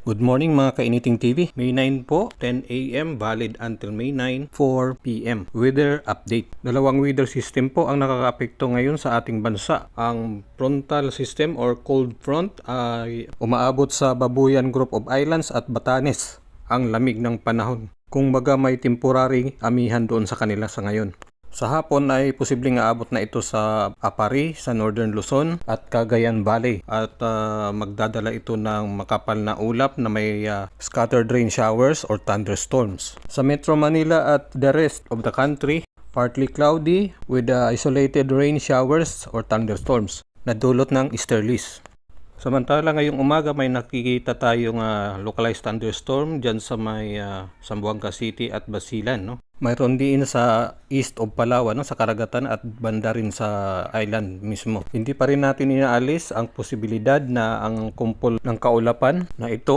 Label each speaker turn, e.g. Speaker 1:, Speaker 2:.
Speaker 1: Good morning mga kainiting TV. May 9 po, 10 a.m. valid until May 9, 4 p.m. Weather update. Dalawang weather system po ang nakakaapekto ngayon sa ating bansa. Ang frontal system or cold front ay umaabot sa Babuyan Group of Islands at Batanes. Ang lamig ng panahon. Kung baga may temporary amihan doon sa kanila sa ngayon. Sa hapon ay posibleng aabot na ito sa Apari, sa Northern Luzon at Cagayan Valley at magdadala ito ng makapal na ulap na may scattered rain showers or thunderstorms. Sa Metro Manila at the rest of the country, partly cloudy with isolated rain showers or thunderstorms na dulot ng easterlies. Samantala ngayong umaga may nakikita tayong localized thunderstorm dyan sa may Zamboanga City at Basilan. No? Mayroon din sa east of Palawan, no? Sa karagatan at banda rin sa island mismo. Hindi pa rin natin inaalis ang posibilidad na ang kumpol ng kaulapan na ito